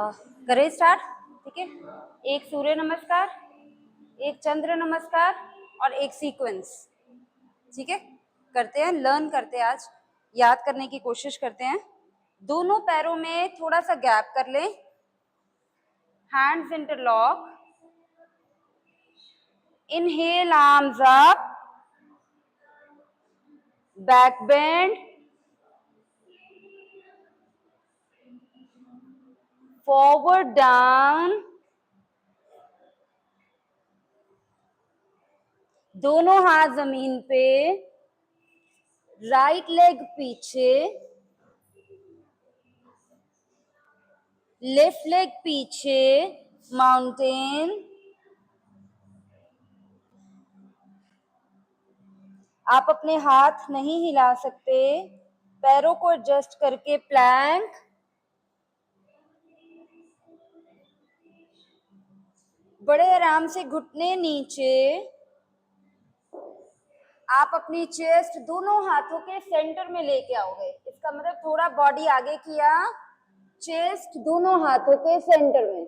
करें स्टार्ट। ठीक है, एक सूर्य नमस्कार, एक चंद्र नमस्कार और एक सीक्वेंस। ठीक है, करते हैं, लर्न करते हैं, आज याद करने की कोशिश करते हैं। दोनों पैरों में थोड़ा सा गैप कर लें, hands interlock, inhale arms up, back bend, forward down, दोनों हाथ जमीन पे, राइट लेग पीछे, लेफ्ट लेग पीछे, माउंटेन। आप अपने हाथ नहीं हिला सकते, पैरों को एडजस्ट करके प्लैंक, बड़े आराम से घुटने नीचे। आप अपनी चेस्ट दोनों हाथों के सेंटर में लेके आओगे, इसका मतलब थोड़ा बॉडी आगे किया, चेस्ट दोनों हाथों के सेंटर में।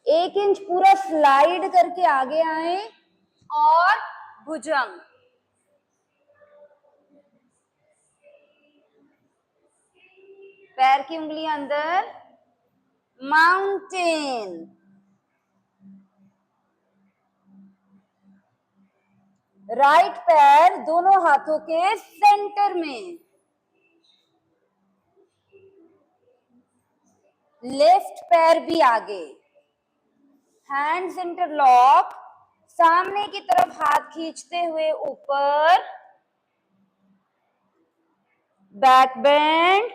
1 इंच पूरा स्लाइड करके आगे आए और भुजंग। पैर की उंगलियां अंदर, माउंटेन। राइट पैर दोनों हाथों के सेंटर में, लेफ्ट पैर भी आगे, हैंड्स इंटरलॉक, सामने की तरफ हाथ खींचते हुए ऊपर, बैक बेंड,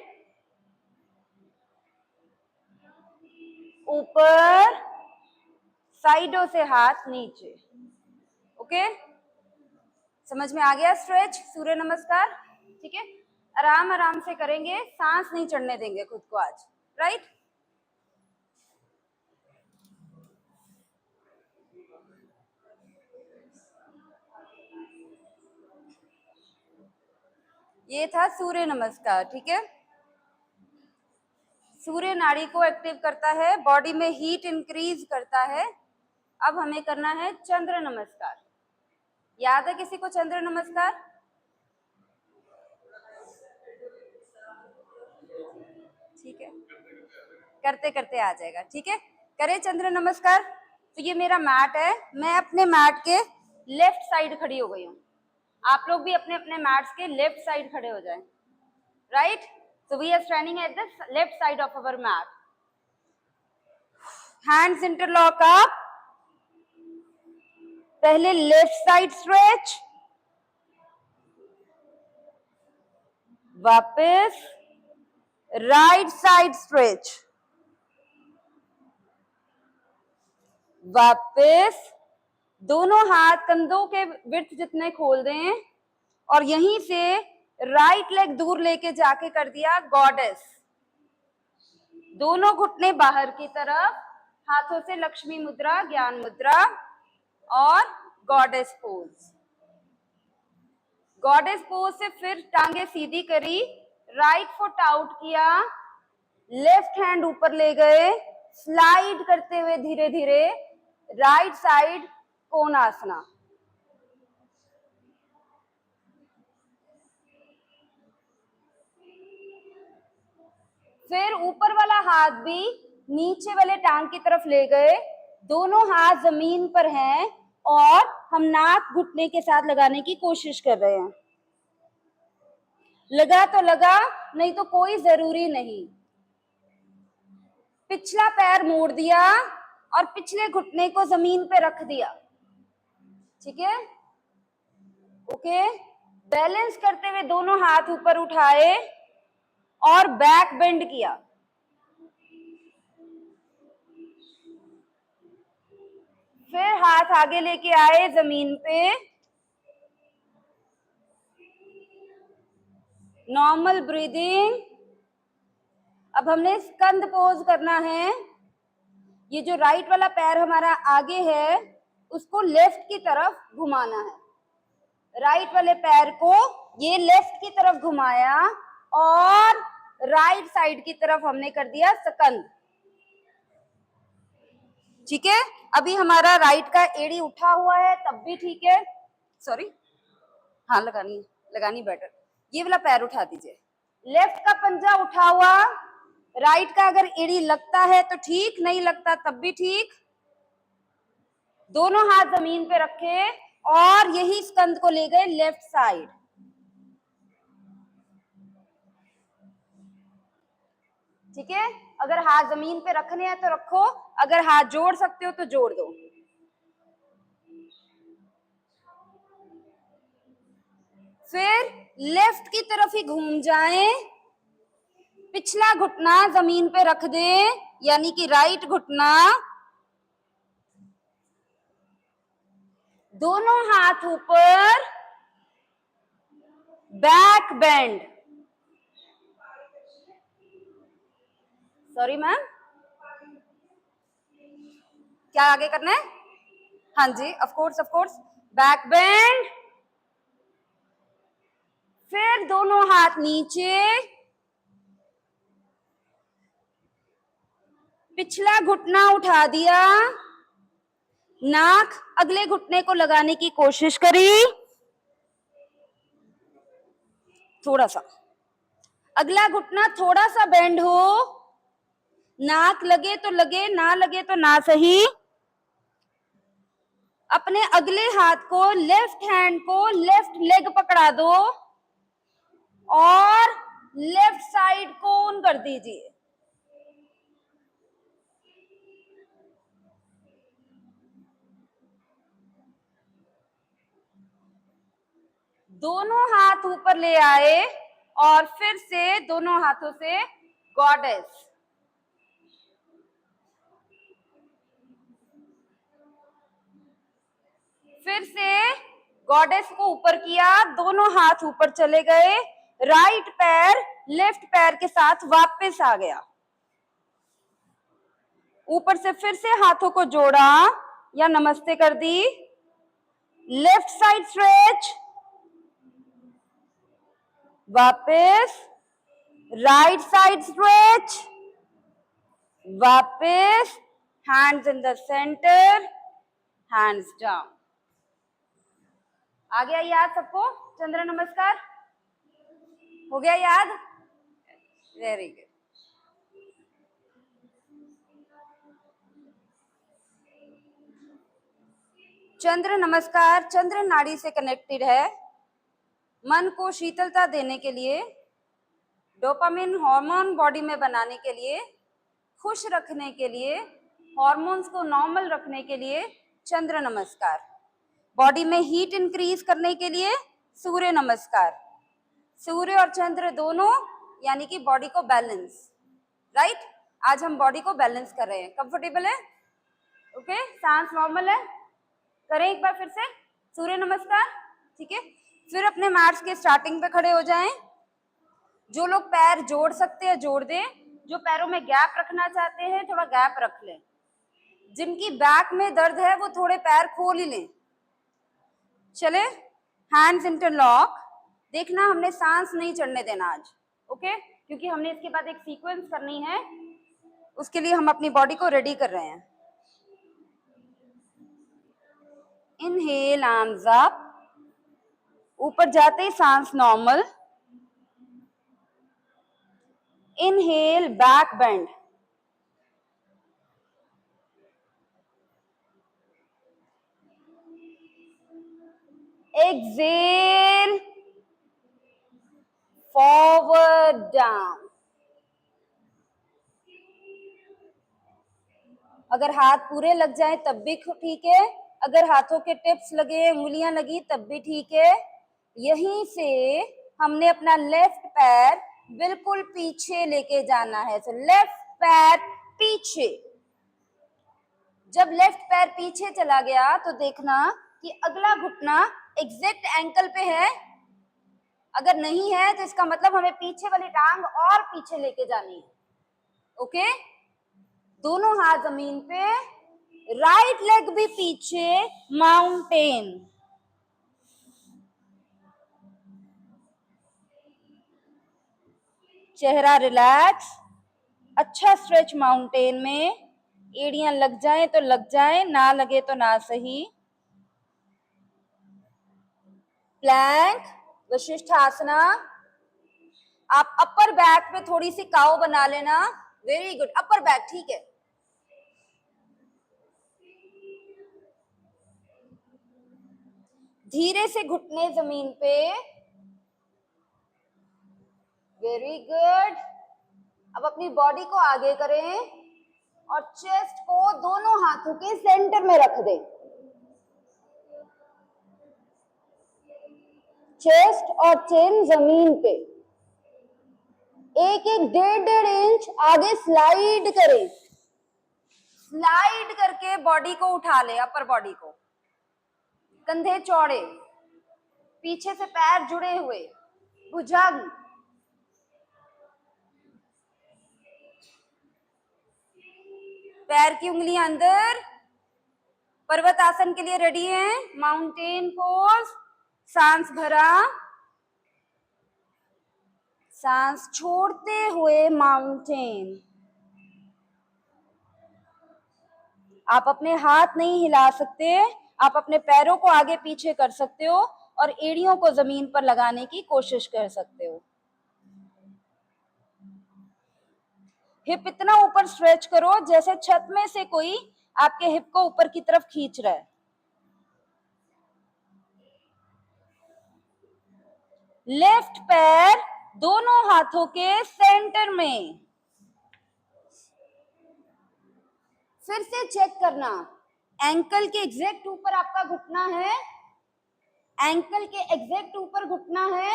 ऊपर, साइडों से हाथ नीचे। ओके, समझ में आ गया स्ट्रेच, सूर्य नमस्कार। ठीक है, आराम आराम से करेंगे, सांस नहीं चढ़ने देंगे खुद को आज, राइट। ये था सूर्य नमस्कार। ठीक है, सूर्य नाड़ी को एक्टिव करता है, बॉडी में हीट इंक्रीज करता है। अब हमें करना है चंद्र नमस्कार। याद है किसी को चंद्र नमस्कार? ठीक है, करते करते आ जाएगा। ठीक है, करें चंद्र नमस्कार। तो ये मेरा मैट है, मैं अपने मैट के लेफ्ट साइड खड़ी हो गई हूँ। आप लोग भी अपने अपने मैट्स के लेफ्ट साइड खड़े हो जाएं, right. So we are standing at the left side of our mat. Hands interlock up. पहले लेफ्ट साइड स्ट्रेच, वापस राइट साइड स्ट्रेच, वापस दोनों हाथ कंधों के विड्थ जितने खोल दें और यहीं से राइट लेग दूर लेके जाके कर दिया गॉडेस। दोनों घुटने बाहर की तरफ, हाथों से लक्ष्मी मुद्रा, ज्ञान मुद्रा और गॉडेस पोज। गॉडेस पोज से फिर टांगे सीधी करी, राइट फुट आउट किया, लेफ्ट हैंड ऊपर ले गए, स्लाइड करते हुए धीरे धीरे राइट साइड कोणासना। फिर ऊपर वाला हाथ भी नीचे वाले टांग की तरफ ले गए, दोनों हाथ जमीन पर हैं और हम नाक घुटने के साथ लगाने की कोशिश कर रहे हैं। लगा तो लगा, नहीं तो कोई जरूरी नहीं। पिछला पैर मोड़ दिया और पिछले घुटने को जमीन पे रख दिया। ठीक है, ओके। बैलेंस करते हुए दोनों हाथ ऊपर उठाए और बैक बेंड किया। फिर हाथ आगे लेके आए जमीन पे, नॉर्मल ब्रीदिंग। अब हमने स्कंद पोज करना है। ये जो राइट वाला पैर हमारा आगे है उसको लेफ्ट की तरफ घुमाना है। राइट वाले पैर को ये लेफ्ट की तरफ घुमाया और राइट साइड की तरफ हमने कर दिया स्कंद। ठीक है, अभी हमारा राइट का एड़ी उठा हुआ है तब भी ठीक है, सॉरी हाँ लगानी बेटर। ये वाला पैर उठा दीजिए, लेफ्ट का पंजा उठा हुआ, राइट का अगर एड़ी लगता है तो ठीक, नहीं लगता तब भी ठीक। दोनों हाथ जमीन पे रखे और यही स्कंद को ले गए लेफ्ट साइड। ठीक है, अगर हाथ जमीन पे रखने हैं तो रखो, अगर हाथ जोड़ सकते हो तो जोड़ दो। फिर लेफ्ट की तरफ ही घूम जाएं, पिछला घुटना जमीन पे रख दें, यानी कि राइट घुटना, दोनों हाथ ऊपर, बैक बेंड। सॉरी मैम, क्या आगे करना है? हाँ जी, ऑफ कोर्स, बैक बेंड। फिर दोनों हाथ नीचे, पिछला घुटना उठा दिया, नाक अगले घुटने को लगाने की कोशिश करी, थोड़ा सा, अगला घुटना थोड़ा सा बेंड हो, नाक लगे तो लगे, ना लगे तो ना सही। अपने अगले हाथ को, लेफ्ट हैंड को लेफ्ट लेग पकड़ा दो और लेफ्ट साइड कोन कर दीजिए। दोनों हाथ ऊपर ले आए और फिर से दोनों हाथों से गॉडेस। फिर से गॉडेस को ऊपर किया, दोनों हाथ ऊपर चले गए, राइट पैर लेफ्ट पैर के साथ वापस आ गया, ऊपर से फिर से हाथों को जोड़ा या नमस्ते कर दी, लेफ्ट साइड स्ट्रेच, वापस, राइट साइड स्ट्रेच, वापस, hands in the centre, hands down. आ गया याद सबको चंद्र नमस्कार? हो गया याद? Very good. चंद्र नमस्कार चंद्र नाड़ी से कनेक्टेड है। मन को शीतलता देने के लिए, डोपामिन हार्मोन बॉडी में बनाने के लिए, खुश रखने के लिए, हार्मोन्स को नॉर्मल रखने के लिए चंद्र नमस्कार, बॉडी में हीट इंक्रीज करने के लिए सूर्य नमस्कार, सूर्य और चंद्र दोनों यानी कि बॉडी को बैलेंस, राइट? आज हम बॉडी को बैलेंस कर रहे हैं। कंफर्टेबल है? ओके, सांस नॉर्मल है? करें एक बार फिर से सूर्य नमस्कार। ठीक है, फिर अपने मैट्स के स्टार्टिंग पे खड़े हो जाएं। जो लोग पैर जोड़ सकते हैं जोड़ दें, जो पैरों में गैप रखना चाहते हैं थोड़ा गैप रख लें, जिनकी बैक में दर्द है वो थोड़े पैर खोल ही लें। चले, हैंड्स इंटरलॉक। देखना हमने सांस नहीं चढ़ने देना आज, ओके? क्योंकि हमने इसके बाद एक सीक्वेंस करनी है, उसके लिए हम अपनी बॉडी को रेडी कर रहे हैं। इनहेल, आर्म्स अप, ऊपर जाते ही सांस normal. Inhale, back bend. Exhale, forward down. अगर हाथ पूरे लग जाए तब भी ठीक है, अगर हाथों के टिप्स लगे, उंगलियां लगी तब भी ठीक है। यहीं से हमने अपना लेफ्ट पैर बिल्कुल पीछे लेके जाना है। तो लेफ्ट पैर पीछे, जब लेफ्ट पैर पीछे चला गया तो देखना कि अगला घुटना एग्जैक्ट एंकल पे है। अगर नहीं है तो इसका मतलब हमें पीछे वाली टांग और पीछे लेके जानी है। ओके, दोनों हाथ जमीन पे, राइट लेग भी पीछे, माउंटेन। चेहरा रिलैक्स, अच्छा स्ट्रेच माउंटेन में, एड़ियां लग जाए तो लग जाए, ना लगे तो ना सही। प्लैंक, वशिष्ठ आसना। आप अपर बैक पे थोड़ी सी काव बना लेना। वेरी गुड, अपर बैक, ठीक है। धीरे से घुटने जमीन पे। Very good. अब अपनी बॉडी को आगे करें और चेस्ट को दोनों हाथों के सेंटर में रख दें। चेस्ट और चिन जमीन पे, एक एक 1.5 इंच आगे स्लाइड करें। स्लाइड करके बॉडी को उठा ले, अपर बॉडी को। कंधे चौड़े, पीछे से पैर जुड़े हुए, भुजंग। पैर की उंगलियां अंदर। पर्वत आसन के लिए रेडी हैं। Mountain pose. सांस भरा, सांस छोड़ते हुए माउंटेन। आप अपने हाथ नहीं हिला सकते, आप अपने पैरों को आगे पीछे कर सकते हो और एड़ियों को जमीन पर लगाने की कोशिश कर सकते हो। हिप इतना ऊपर स्ट्रेच करो जैसे छत में से कोई आपके हिप को ऊपर की तरफ खींच रहा है। लेफ्ट पैर दोनों हाथों के सेंटर में। फिर से चेक करना, एंकल के एग्जैक्ट ऊपर आपका घुटना है, एंकल के एग्जैक्ट ऊपर घुटना है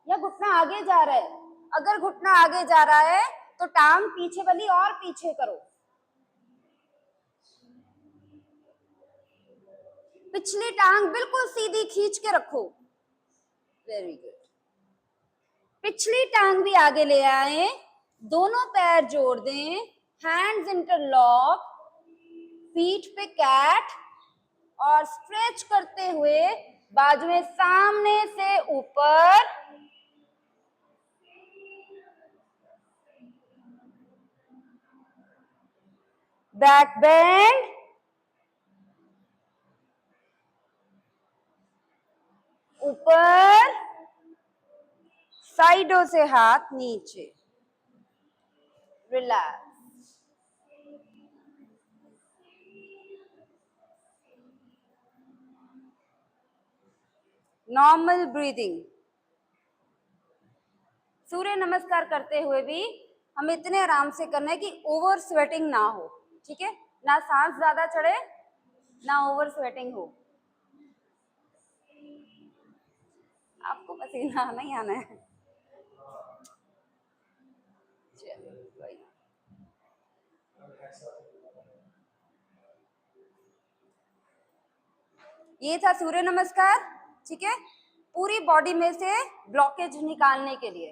या घुटना आगे जा रहा है। अगर घुटना आगे जा रहा है तो टांग पीछे वाली और पीछे करो। पिछली टांग बिल्कुल सीधी खींच के रखो। Very good. पिछली टांग भी आगे ले आए, दोनों पैर जोड़ दें, हैंड्स इंटरलॉक, पीठ पे कैट और स्ट्रेच करते हुए बाजुएं सामने से ऊपर। बैक बेंड, ऊपर, साइडों से हाथ नीचे। रिलैक्स। Normal breathing. सूर्य नमस्कार करते हुए भी हमें इतने आराम से करना है कि ओवर स्वेटिंग ना हो, ठीक है, ना सांस ज्यादा चढ़े ना ओवर स्वेटिंग हो। आपको पसीना आना ही आना है। ये था सूर्य नमस्कार, ठीक है। पूरी बॉडी में से ब्लॉकेज निकालने के लिए,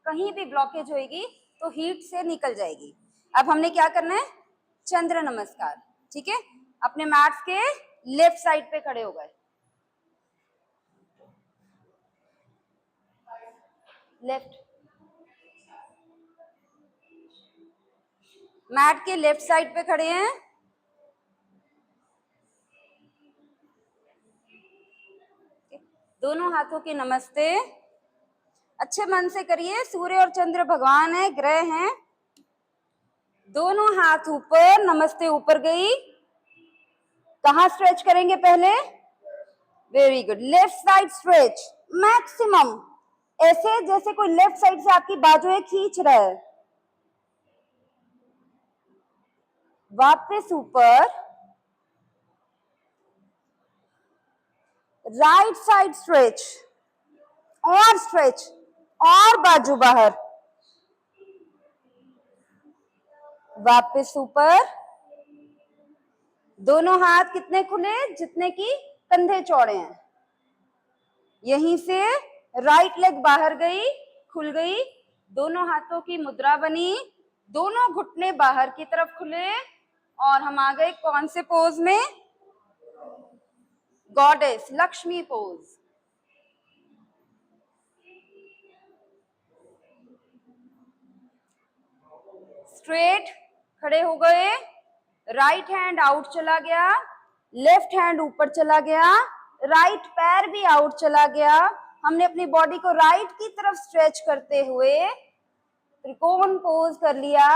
कहीं भी ब्लॉकेज होगी तो हीट से निकल जाएगी। अब हमने क्या करना है, चंद्र नमस्कार, ठीक है। अपने मैट्स के लेफ्ट साइड पे खड़े हो गए, लेफ्ट, मैट के लेफ्ट साइड पे खड़े हैं। दोनों हाथों के नमस्ते। अच्छे मन से करिए, सूर्य और चंद्र भगवान है, ग्रह हैं। दोनों हाथ ऊपर, नमस्ते ऊपर गई। कहाँ स्ट्रेच करेंगे पहले? Very good, left side stretch maximum, ऐसे जैसे कोई लेफ्ट साइड से आपकी बाजुएं खींच रहा है। वापस ऊपर, राइट साइड स्ट्रेच और स्ट्रेच और बाजू बाहर। वापस ऊपर, दोनों हाथ कितने खुले, जितने की कंधे चौड़े हैं। यहीं से राइट लेग बाहर गई, खुल गई, दोनों हाथों की मुद्रा बनी, दोनों घुटने बाहर की तरफ खुले और हम आ गए कौन से पोज में? Goddess, Lakshmi pose. स्ट्रेट खड़े हो गए, राइट हैंड आउट चला गया, लेफ्ट हैंड ऊपर चला गया, राइट पैर भी आउट चला गया। हमने अपनी बॉडी को राइट की तरफ स्ट्रेच करते हुए त्रिकोण पोज कर लिया।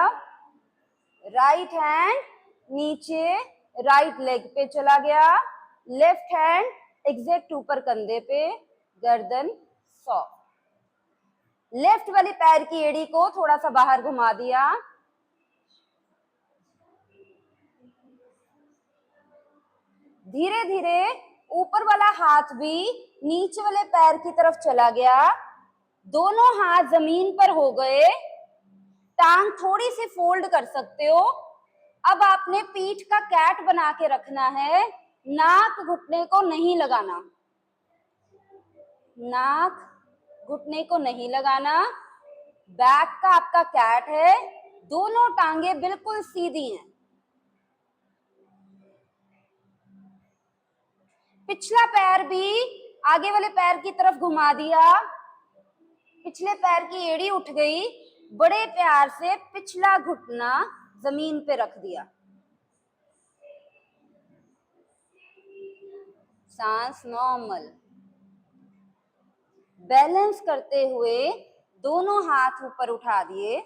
राइट हैंड नीचे राइट लेग पे चला गया, लेफ्ट हैंड एग्जैक्ट ऊपर कंधे पे, गर्दन सॉफ्ट। लेफ्ट वाली पैर की एड़ी को थोड़ा सा बाहर घुमा दिया। धीरे धीरे ऊपर वाला हाथ भी नीचे वाले पैर की तरफ चला गया, दोनों हाथ जमीन पर हो गए। टांग थोड़ी सी फोल्ड कर सकते हो। अब आपने पीठ का कैट बना के रखना है, नाक घुटने को नहीं लगाना, नाक घुटने को नहीं लगाना। बैक का आपका कैट है, दोनों टांगे बिल्कुल सीधी हैं। पिछला पैर भी आगे वाले पैर की तरफ घुमा दिया, पिछले पैर की एड़ी उठ गई, बड़े प्यार से पिछला घुटना जमीन पे रख दिया। सांस नॉर्मल। बैलेंस करते हुए दोनों हाथ ऊपर उठा दिए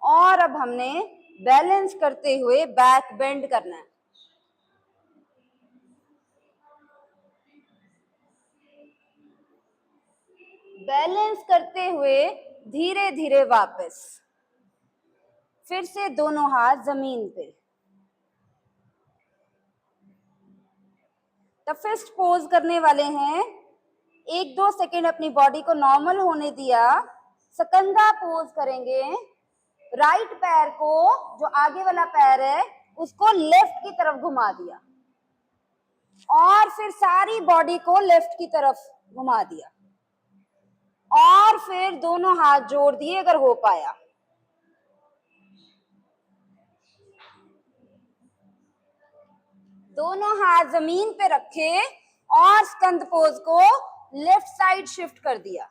और अब हमने बैलेंस करते हुए बैक बेंड करना है। बैलेंस करते हुए धीरे धीरे वापस, फिर से दोनों हाथ जमीन पे। टफेस्ट पोज करने वाले हैं। 1-2 सेकेंड अपनी बॉडी को नॉर्मल होने दिया। सकंदा पोज करेंगे। राइट पैर को, जो आगे वाला पैर है, उसको लेफ्ट की तरफ घुमा दिया और फिर सारी बॉडी को लेफ्ट की तरफ घुमा दिया और फिर दोनों हाथ जोड़ दिए अगर हो पाया। दोनों हाथ जमीन पे रखे और स्कंद पोज को लेफ्ट साइड शिफ्ट कर दिया।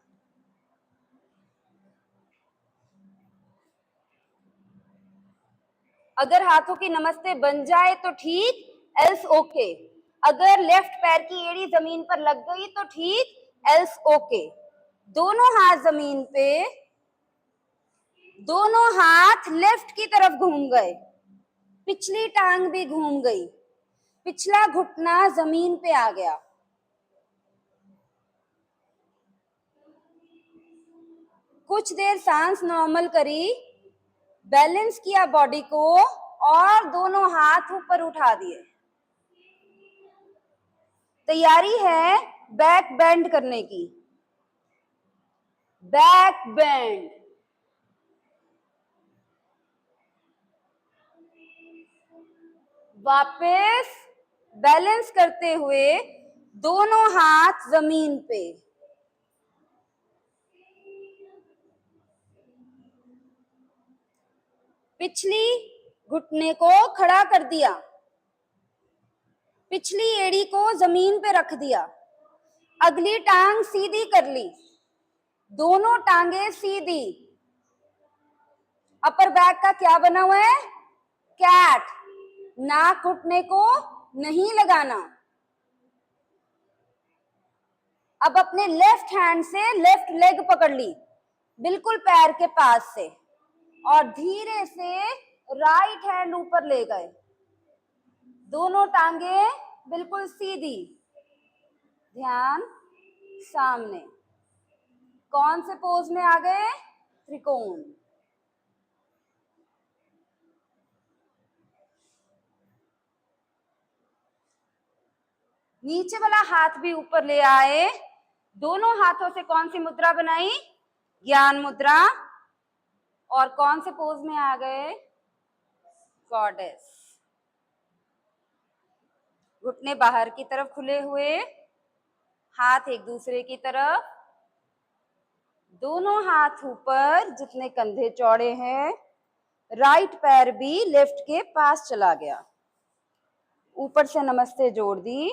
अगर हाथों की नमस्ते बन जाए तो ठीक, एल्स ओके। अगर लेफ्ट पैर की एड़ी जमीन पर लग गई तो ठीक, एल्स ओके। दोनों हाथ जमीन पे, दोनों हाथ लेफ्ट की तरफ घूम गए, पिछली टांग भी घूम गई, पिछला घुटना जमीन पे आ गया। कुछ देर सांस नॉर्मल करी, बैलेंस किया बॉडी को और दोनों हाथ ऊपर उठा दिए। तैयारी है बैक बेंड करने की। Back bend. वापस बैलेंस करते हुए दोनों हाथ जमीन पे। पिछली घुटने को खड़ा कर दिया, पिछली एड़ी को जमीन पे रख दिया, अगली टांग सीधी कर ली, दोनों टांगे सीधी। अपर बैक का क्या बना हुआ है? कैट। नाक घुटने को नहीं लगाना। अब अपने लेफ्ट हैंड से लेफ्ट लेग पकड़ ली, बिल्कुल पैर के पास से, और धीरे से राइट हैंड ऊपर ले गए, दोनों टांगे बिल्कुल सीधी, ध्यान सामने। कौन से पोज में आ गए? त्रिकोण। नीचे वाला हाथ भी ऊपर ले आए, दोनों हाथों से कौन सी मुद्रा बनाई? ज्ञान मुद्रा। और कौन से पोज में आ गए? गॉडेस। घुटने बाहर की तरफ खुले हुए, हाथ एक दूसरे की तरफ, दोनों हाथ ऊपर जितने कंधे चौड़े हैं, राइट पैर भी लेफ्ट के पास चला गया, ऊपर से नमस्ते जोड़ दी,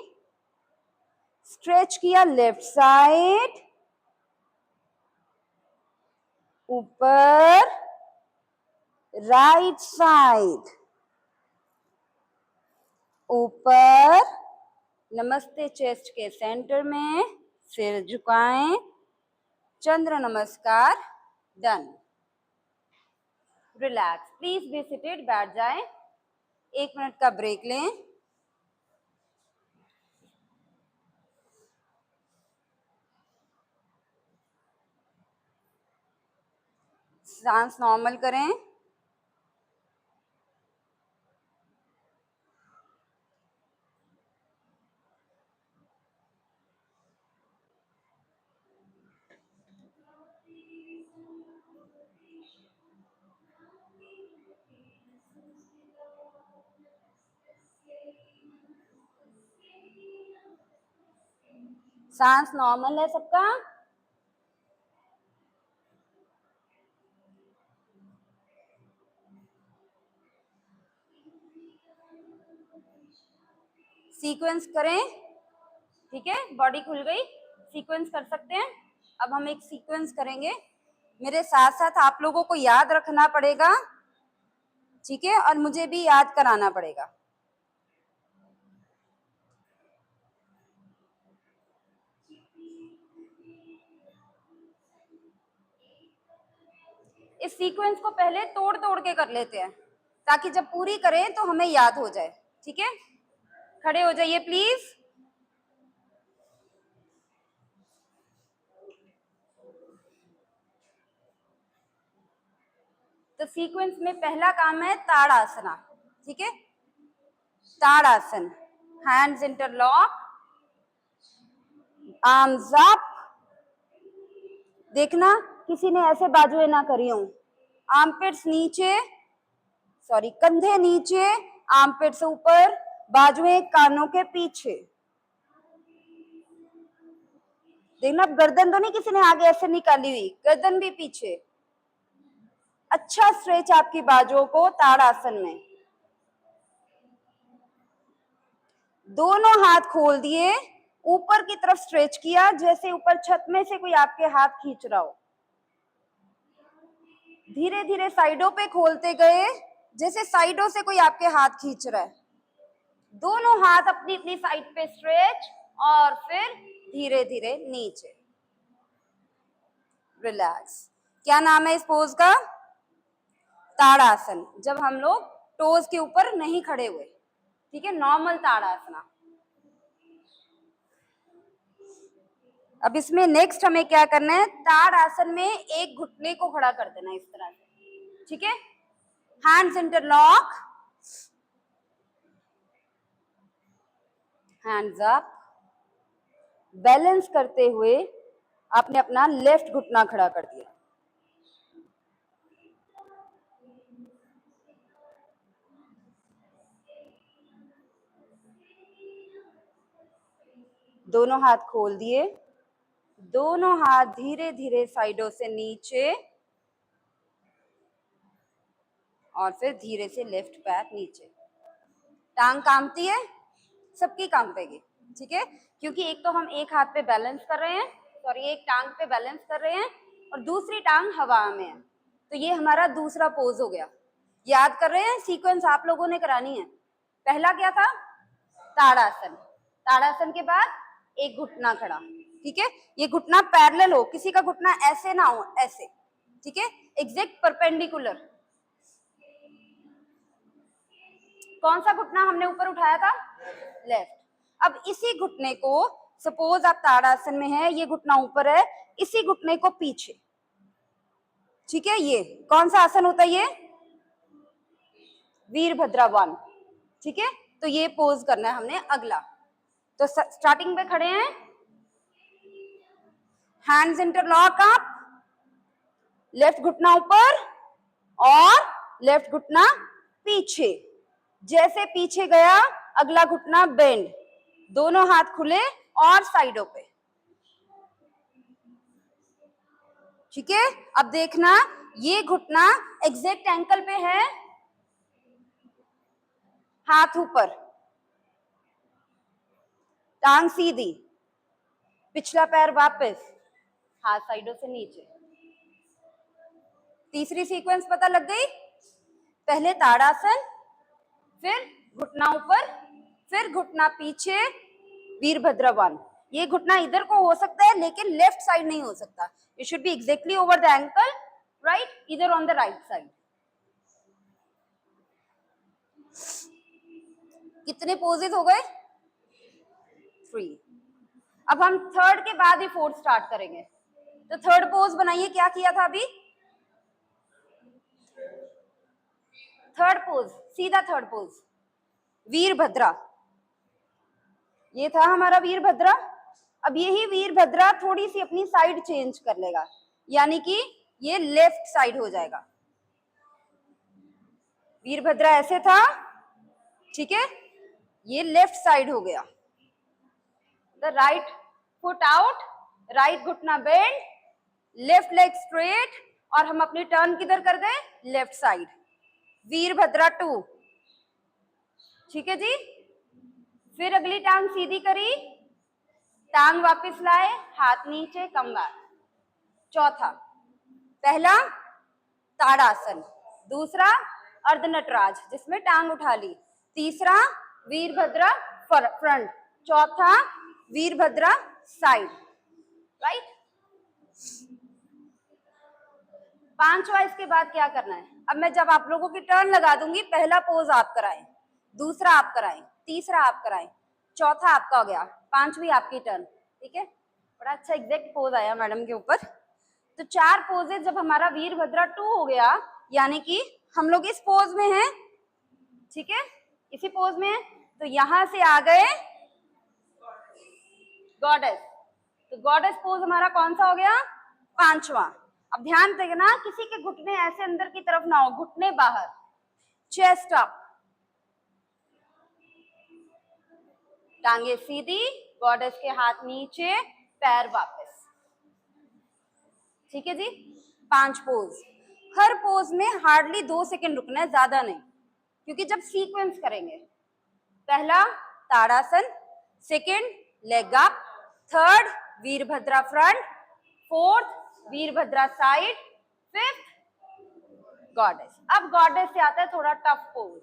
स्ट्रेच किया लेफ्ट साइड, ऊपर राइट साइड, ऊपर, नमस्ते चेस्ट के सेंटर में, सिर झुकाएं, चंद्र Namaskar, done. Relax, please be seated, बैठ जाएं, 1 मिनट का ब्रेक लें। सांस नॉर्मल करें। सांस नॉर्मल है सबका? सीक्वेंस करें, ठीक है, बॉडी खुल गई, सीक्वेंस कर सकते हैं। अब हम एक सीक्वेंस करेंगे, मेरे साथ साथ आप लोगों को याद रखना पड़ेगा, ठीक है, और मुझे भी याद कराना पड़ेगा। इस सीक्वेंस को पहले तोड़ तोड़ के कर लेते हैं, ताकि जब पूरी करें तो हमें याद हो जाए, ठीक है। खड़े हो जाइए प्लीज। तो सीक्वेंस में पहला काम है ताड़ासना, ठीक है। ताड़ासन, हैंड्स इंटरलॉक, आर्म्स अप, देखना किसी ने ऐसे बाजुएं ना करी हो, आर्मपिट्स नीचे, सॉरी कंधे नीचे, आर्मपिट्स ऊपर, बाजुएं कानों के पीछे। देखना गर्दन तो नहीं किसी ने आगे ऐसे निकाली हुई, गर्दन भी पीछे। अच्छा स्ट्रेच आपकी बाजुओं को ताड़ासन में। दोनों हाथ खोल दिए, ऊपर की तरफ स्ट्रेच किया, जैसे ऊपर छत में से कोई आपके हाथ खींच रहा हो। धीरे धीरे साइडों पे खोलते गए, जैसे साइडों से कोई आपके हाथ खींच रहा है। दोनों हाथ अपनी अपनी साइड पे स्ट्रेच, और फिर धीरे धीरे नीचे। रिलैक्स। क्या नाम है इस पोज का? ताड़ासन। जब हम लोग टोज के ऊपर नहीं खड़े हुए, ठीक है, नॉर्मल ताड़ासना। अब इसमें नेक्स्ट हमें क्या करना है, ताड़ासन में एक घुटने को खड़ा कर देना इस तरह से, ठीक है। Hands interlock, hands up, balance करते हुए आपने अपना लेफ्ट घुटना खड़ा कर दिया। दोनों हाथ खोल दिए, दोनों हाथ धीरे धीरे साइडों से नीचे, और फिर धीरे से लेफ्ट पैर नीचे। टांग कांपती है, सबकी कांपेगी, ठीक है, क्योंकि एक तो हम एक हाथ पे बैलेंस कर रहे हैं, सॉरी एक टांग पे बैलेंस कर रहे हैं, और दूसरी टांग हवा में है। तो ये हमारा दूसरा पोज हो गया। याद कर रहे हैं, सीक्वेंस आप लोगों ने करानी है। पहला क्या था? ताड़ासन। ताड़ासन के बाद एक घुटना खड़ा, ठीक है। ये घुटना पैरेलल हो, किसी का घुटना ऐसे ना हो, ऐसे, ठीक है, एग्जैक्ट परपेंडिकुलर। कौन सा घुटना हमने ऊपर उठाया था? लेफ्ट। अब इसी घुटने को, सपोज आप ताड़ासन में है, ये घुटना ऊपर है, इसी घुटने को पीछे, ठीक है। ये कौन सा आसन होता है? ये वीरभद्रा वन, ठीक है। तो ये पोज करना है हमने अगला। तो स्टार्टिंग पे खड़े हैं, हैंड्स इंटरलॉक अप, लेफ्ट घुटना ऊपर और लेफ्ट घुटना पीछे। जैसे पीछे गया, अगला घुटना बेंड, दोनों हाथ खुले और साइडों पे, ठीक है। अब देखना, ये घुटना एग्जैक्ट एंकल पे है, हाथ ऊपर, टांग सीधी, पिछला पैर वापस, हाथ साइडों से नीचे। तीसरी सीक्वेंस पता लग गई? पहले ताड़ासन, फिर घुटना ऊपर, फिर घुटना पीछे, वीरभद्र 1। ये घुटना इधर को हो सकता है लेकिन लेफ्ट साइड नहीं हो सकता। It should be exactly over the ankle, right, इधर ऑन द राइट साइड। कितने पोजेस हो गए? 3। अब हम थर्ड के बाद ही फोर्थ स्टार्ट करेंगे। तो थर्ड पोज बनाइए, क्या किया था अभी? थर्ड पोज, सीधा थर्ड पोज, वीरभद्रा। ये था हमारा वीरभद्रा। अब यही वीरभद्रा थोड़ी सी अपनी साइड चेंज कर लेगा, यानी कि ये लेफ्ट साइड हो जाएगा। वीरभद्रा ऐसे था, ठीक है, ये लेफ्ट साइड हो गया। The right foot out, right घुटना बेंड, लेफ्ट लेग स्ट्रेट, और हम अपनी टर्न किधर कर गए? Left side. वीरभद्रा 2, ठीक है जी। फिर अगली टांग सीधी करी, टांग वापस लाए, हाथ नीचे, कंगार। चौथा, पहला ताड़ासन, दूसरा अर्धनटराज जिसमें टांग उठा ली, तीसरा वीरभद्रा फ्रंट, चौथा वीरभद्रा साइड, राइट। पांचवा इसके बाद क्या करना है? अब मैं जब आप लोगों की टर्न लगा दूंगी, पहला पोज आप कराएं, दूसरा आप कराएं, तीसरा आप कराएं, चौथा आपका हो गया, पांचवी आपकी टर्न, ठीक है। बड़ा अच्छा एग्जैक्ट पोज आया मैडम के ऊपर। तो 4 पोजेज जब हमारा वीरभद्रा 2 हो गया, यानी कि हम लोग इस पोज में हैं, ठीक है, इसी पोज में है। तो यहां से आ गए गॉडेस। तो गॉडेस पोज हमारा कौन सा हो गया? पांचवा। अब ध्यान देना, किसी के घुटने ऐसे अंदर की तरफ ना हो, घुटने बाहर, चेस्ट अप, टांगे सीधी, गॉडेस के हाथ नीचे, पैर वापस, ठीक है जी। 5 पोज। हर पोज में हार्डली 2 सेकेंड रुकना है, ज्यादा नहीं, क्योंकि जब सीक्वेंस करेंगे, पहला Tadasana, second leg up, third Virabhadra front, fourth Virabhadra side, fifth goddess. अब गॉडेस से आता है थोड़ा टफ पोज,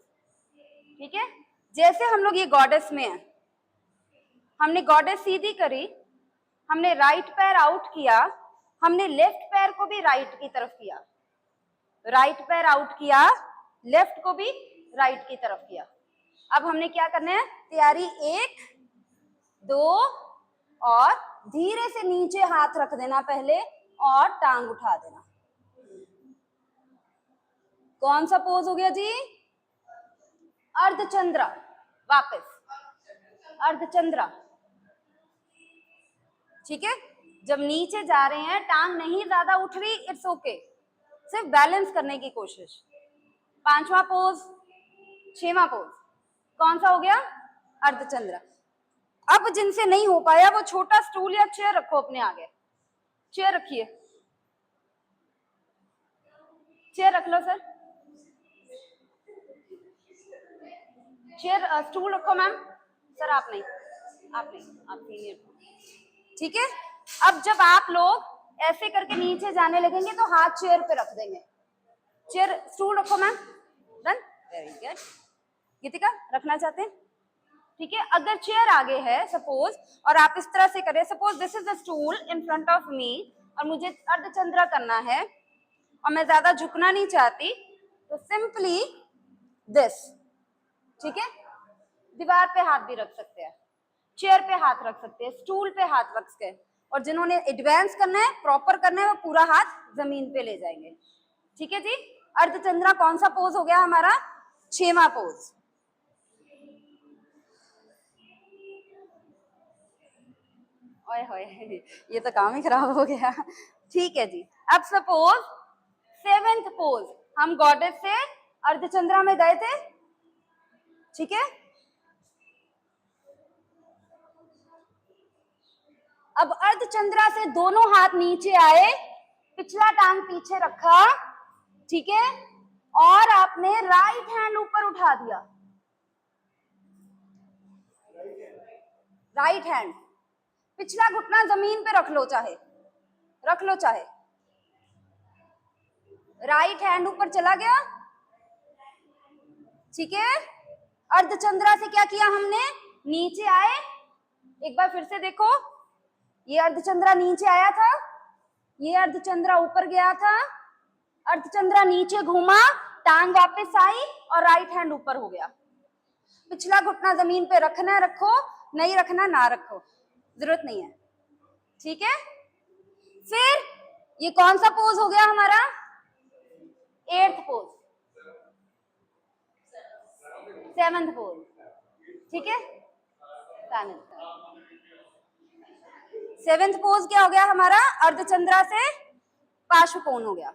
ठीक है। जैसे हम लोग ये गॉडेस में हैं, हमने गॉडेस सीधी करी, हमने राइट पैर आउट किया, हमने लेफ्ट पैर को भी राइट की तरफ किया, राइट पैर आउट किया, लेफ्ट को भी राइट की तरफ किया। अब हमने क्या करना है? तैयारी, 1 2 और धीरे से नीचे हाथ रख देना पहले और टांग उठा देना। कौन सा पोज हो गया जी? अर्धचंद्रा। वापस अर्धचंद्रा, ठीक है। जब नीचे जा रहे हैं, टांग नहीं ज्यादा उठ रही, इट्स ओके, सिर्फ बैलेंस करने की कोशिश। 5वां पोज, 6वां पोज कौन सा हो गया? अर्धचंद्रा। अब जिनसे नहीं हो पाया वो छोटा स्टूल या चेयर रखो अपने आगे, चेयर रखिए, चेयर रख लो सर, चेयर स्टूल रखो मैम। सर आप नहीं, आप सीनियर, ठीक है। अब जब आप लोग ऐसे करके नीचे जाने लगेंगे तो हाथ चेयर पे रख देंगे, चेयर स्टूल रखो मैम, डन, वेरी गुड। गीतिका रखना चाहते हैं, ठीक है। अगर चेयर आगे है सपोज, और आप इस तरह से करें, suppose this is the stool in front of me, और मुझे अर्धचंद्रा करना है और मैं ज्यादा झुकना नहीं चाहती, तो सिंपली दिस, ठीक है। दीवार पे हाथ भी रख सकते हैं, चेयर पे हाथ रख सकते हैं, स्टूल पे हाथ रख के, और जिन्होंने एडवांस करना है, प्रॉपर करना है, वो पूरा हाथ जमीन पे ले जाएंगे, ठीक है जी। अर्धचंद्रा कौन सा पोज हो गया हमारा? 6वां पोज। ओए होए, ये तो काम ही खराब हो गया, ठीक है जी। अब सपोज 7th पोज, हम गॉडेस से अर्धचंद्रा में गए थे, ठीक है। अब अर्धचंद्रा से दोनों हाथ नीचे आए, पिछला टांग पीछे रखा, ठीक है, और आपने राइट हैंड ऊपर उठा दिया, राइट हैंड, पिछला घुटना जमीन पे रख लो, चाहे रख लो, चाहे राइट हैंड ऊपर चला गया, ठीक है। अर्धचंद्रा से क्या किया हमने, नीचे आए, एक बार फिर से देखो, ये अर्धचंद्रा नीचे आया था, ये अर्धचंद्रा ऊपर गया था, अर्धचंद्रा नीचे घूमा, टांग वापस आई और राइट हैंड ऊपर हो गया। पिछला घुटना जमीन पे रखना है रखो, नहीं रखना ना रखो, जरूरत नहीं है। ठीक है। फिर ये कौन सा पोज हो गया हमारा, 8th पोज, 7th पोज। ठीक है। 7th पोज क्या हो गया हमारा, अर्धचंद्रा से पार्श्वकोण हो गया।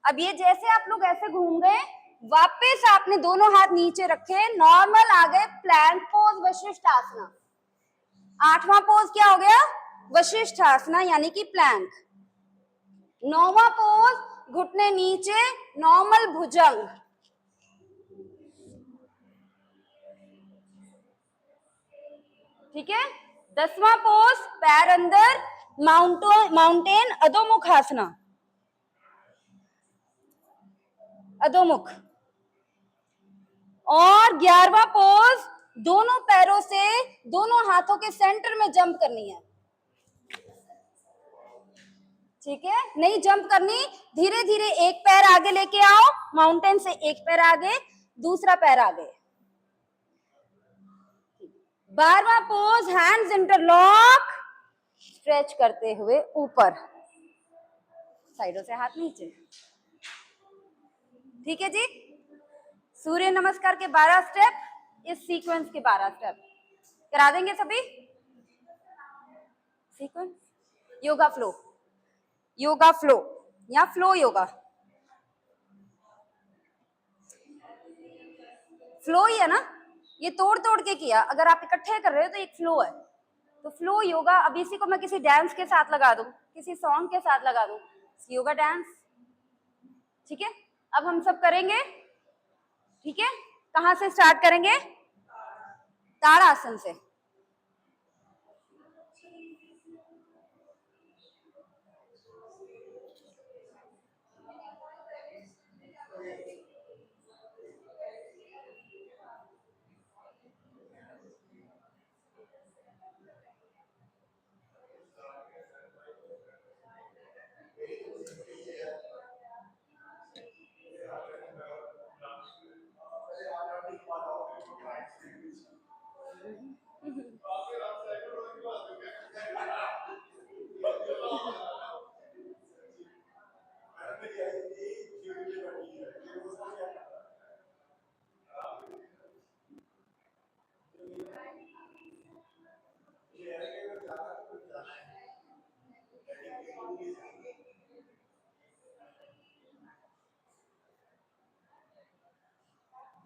अब ये जैसे आप लोग ऐसे घूम गए, वापस आपने दोनों हाथ नीचे रखे, नॉर्मल आ गए प्लैंक पोज, वशिष्ठ आसना। 8वां पोज क्या हो गया, वशिष्ठ आसना यानी कि प्लैंक। 9वां पोज घुटने नीचे, नॉर्मल भुजंग। ठीक है। 10वां पोज पैर अंदर, माउंटेन अधोमुख आसना, अधोमुख। और 11वां पोज दोनों पैरों से दोनों हाथों के सेंटर में जंप करनी है। ठीक है, नहीं जंप करनी, धीरे धीरे एक पैर आगे लेके आओ, माउंटेन से एक पैर आगे, दूसरा पैर आगे। 12वां पोज हैंड्स इंटरलॉक, स्ट्रेच करते हुए ऊपर, साइडों से हाथ नीचे। ठीक है जी। सूर्य नमस्कार के 12 स्टेप, इस सीक्वेंस के 12 स्टेप करा देंगे सभी। Sequence yoga flow, yoga flow या फ्लो योगा, फ्लो ही है ना, ये तोड़ तोड़ के किया, अगर आप इकट्ठे कर रहे हो तो एक फ्लो है। तो फ्लो योगा, अब इसी को मैं किसी डांस के साथ लगा दूं, किसी सॉन्ग के साथ लगा दूं, योगा डांस। ठीक है, अब हम सब करेंगे। ठीक है, कहां से स्टार्ट करेंगे, ताड़ासन से।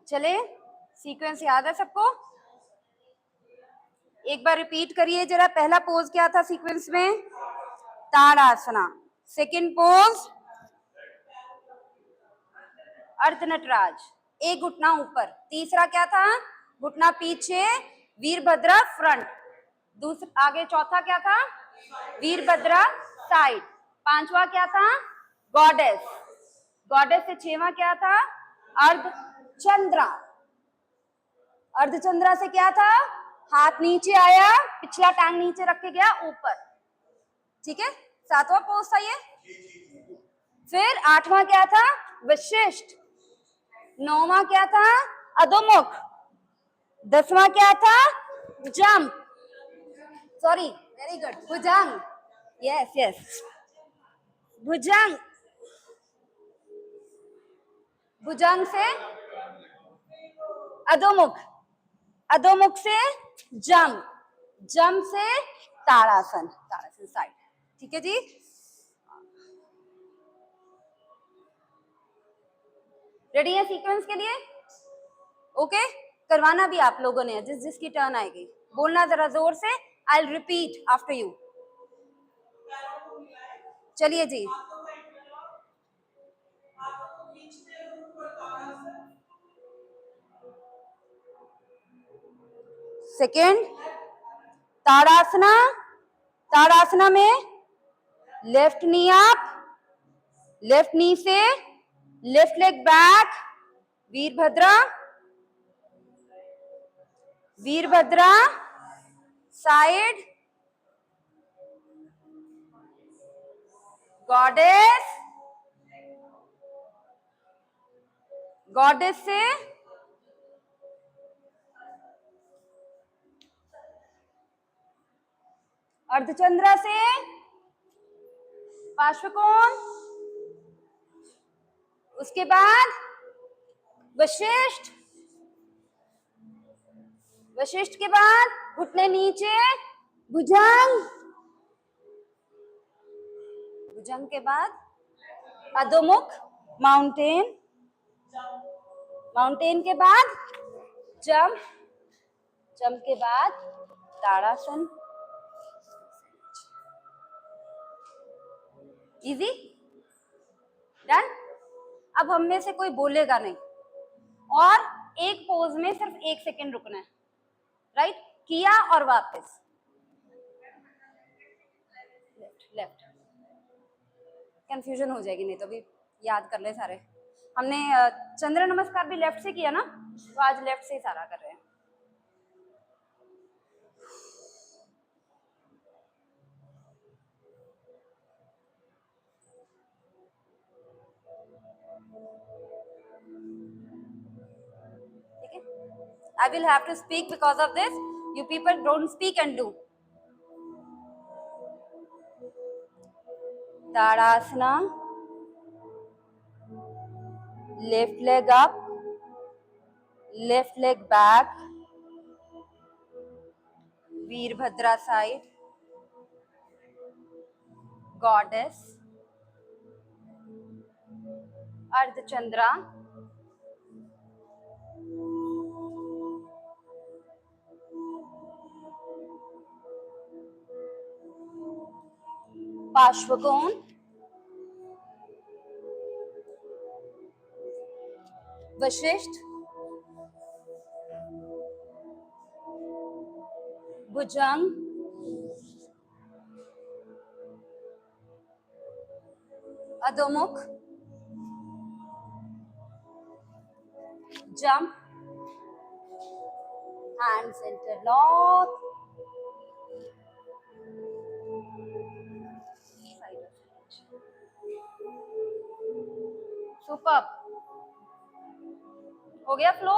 चले, सीक्वेंस याद है सबको, एक बार रिपीट करिए जरा। पहला पोज क्या था सीक्वेंस में, ताड़ासना। सेकंड पोज अर्धनटराज, एक घुटना ऊपर। तीसरा क्या था, घुटना पीछे, वीरभद्रा फ्रंट। दूसरा आगे, चौथा क्या था, वीरभद्रा साइड। पांचवा क्या था, गॉडेस। गॉडेस से 6वां क्या था, अर्धचंद्रा। अर्धचंद्रा से क्या था, हाथ नीचे आया, पिछला टांग नीचे रख के गया ऊपर। ठीक है, 7वां पोज था ये। फिर 8वां क्या था, विशिष्ट। 9वां क्या था, अधोमुख। 10वां क्या था, जंप, सॉरी, वेरी गुड, भुजंग। यस यस, भुजंग। भुजंग से अधोमुख, अधोमुख से जंप, जंप से ताड़ासन, ताड़ासन साइड। ठीक है जी। रेडी है सीक्वेंस के लिए, ओके। करवाना भी आप लोगों ने, जिस जिसकी टर्न आएगी बोलना जरा जोर से, I will repeat after you. चलिए जी। सेकेंड ताड़ासना, ताड़ासना में left knee up, left knee से left leg back, Virabhadra, Virabhadra side, goddess, goddess से अर्धचंद्रा से पार्श्वकोण, उसके बाद वशिष्ठ, वशिष्ठ के बाद घुटने नीचे, भुजंग, भुजंग के बाद अधोमुख, माउंटेन, माउंटेन के बाद जंप, जंप के बाद ताड़ासन। Easy, done. अब हम में से कोई बोलेगा नहीं और एक पोज में सिर्फ 1 सेकेंड रुकना है, राइट? किया और वापस लेफ्ट लेफ्ट, कंफ्यूजन हो जाएगी नहीं तो भी याद कर ले सारे। हमने चंद्र नमस्कार भी लेफ्ट से किया ना, तो आज लेफ्ट से ही सारा कर रहे हैं। ठीक है, I will have to speak because of this. You people don't speak and do. Tadasana, left leg up, left leg back, Virabhadra side, goddess, Ardhachandra, Parshvakona, Vashishtha, Bhujang, Adhomukh, jump, hands interlock, super. हो गया flow?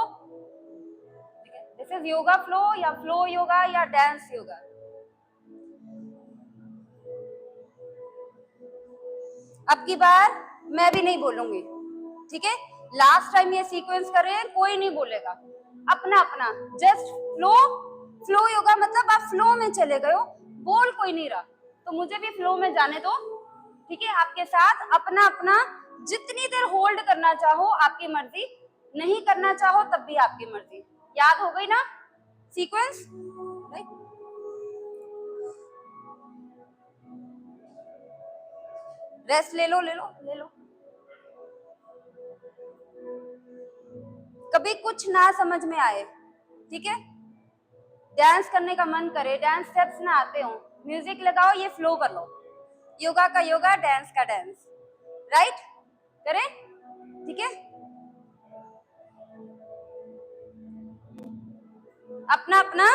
This is yoga flow या flow yoga या dance yoga? अब की बार मैं भी नहीं बोलूंगी, ठीक है? लास्ट टाइम ये सीक्वेंस कर रहे हैं, कोई नहीं बोलेगा, अपना अपना जस्ट फ्लो। फ्लो योगा मतलब आप फ्लो में चले गए हो, बोल कोई नहीं रहा, तो मुझे भी फ्लो में जाने दो, ठीक है? आपके साथ अपना अपना जितनी देर होल्ड करना चाहो आपकी मर्जी, नहीं करना चाहो तब भी आपकी मर्जी। याद हो गई ना सीक्वेंस? रेस्ट ले लो ले लो ले लो। कभी कुछ ना समझ में आए, ठीक है, डांस करने का मन करे, डांस स्टेप्स ना आते हो, म्यूजिक लगाओ, ये फ्लो कर लो, योगा का योगा, डांस का डांस, राइट? करें, ठीक है? अपना अपना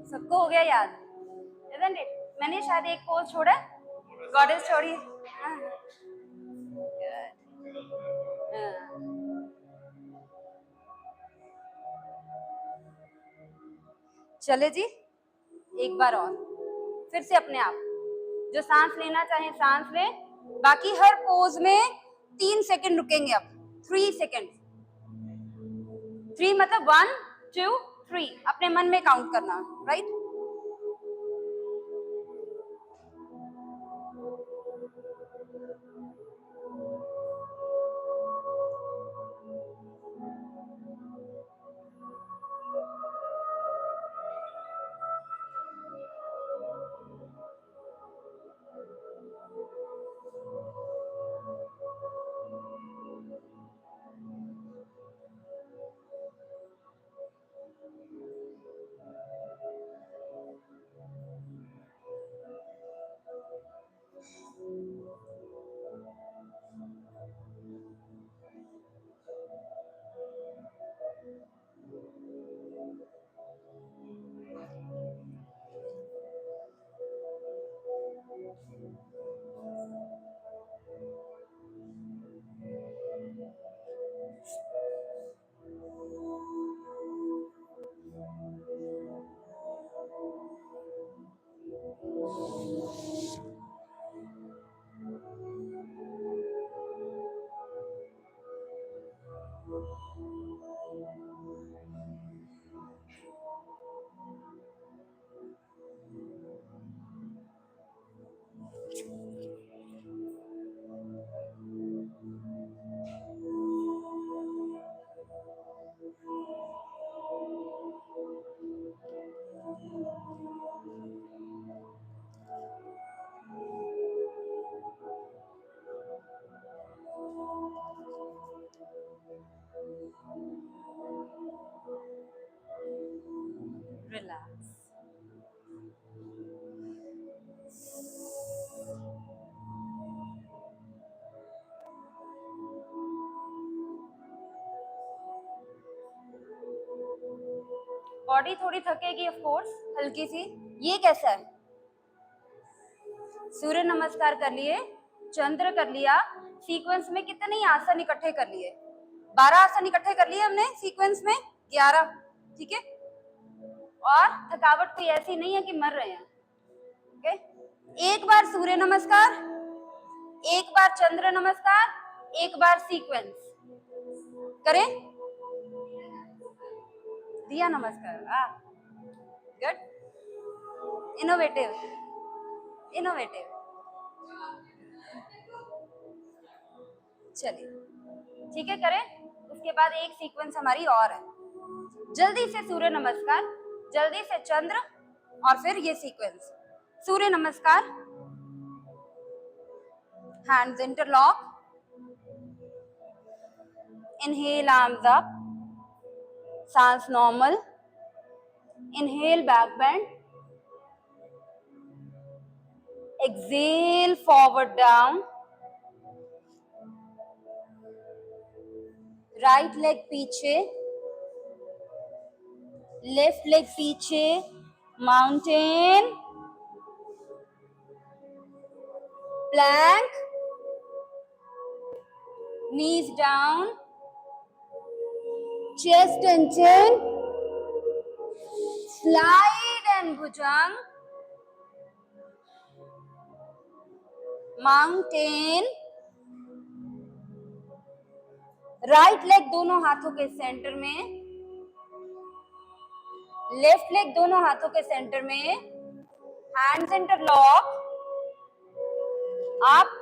सबको हो गया याद? Isn't it? मैंने शायद एक पोज छोड़ा, गॉडेस छोड़ी। हाँ। चले जी, एक बार और फिर से अपने आप, जो सांस लेना चाहे सांस ले। बाकी हर पोज में 3 सेकंड रुकेंगे। अब 3 सेकंड, 3 मतलब 1 2 3, अपने मन में काउंट करना, राइट? रिलैक्स। बॉडी थोड़ी थकेगी ऑफ कोर्स, हल्की सी। ये कैसा है? सूर्य नमस्कार कर लिए, चंद्र कर लिया, सीक्वेंस में कितने आसन इकट्ठे कर लिए? 12 आसन इकट्ठे कर लिए हमने सीक्वेंस में, 11, ठीक है? और थकावट कोई ऐसी नहीं है कि मर रहे हैं, ओके? एक बार सूर्य नमस्कार, एक बार चंद्र नमस्कार, एक बार सीक्वेंस करें। दिया नमस्कार, गुड, इनोवेटिव, इनोवेटिव। चलिए, ठीक है, करें। उसके बाद एक सीक्वेंस हमारी और है, जल्दी से सूर्य नमस्कार, जल्दी से चंद्र, और फिर ये sequence. Surya Namaskar, hands interlock, inhale arms up, सांस normal, inhale back bend, exhale forward down, right leg पीछे, लेफ्ट लेग पीछे, mountain, plank, knees down, chest and chin, slide and bhujang, mountain, right leg दोनों हाथों के सेंटर में, left leg दोनों हाथों के सेंटर में, hands interlock, up,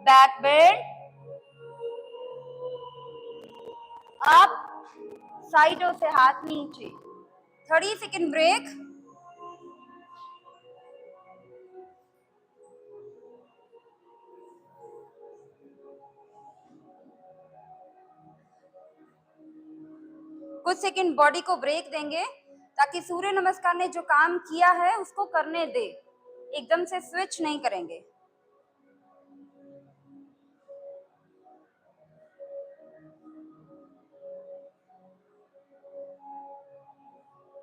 back bend, up, साइडों से हाथ नीचे। 30 सेकेंड ब्रेक। कुछ सेकंड बॉडी को ब्रेक देंगे ताकि सूर्य नमस्कार ने जो काम किया है उसको करने दे, एकदम से स्विच नहीं करेंगे।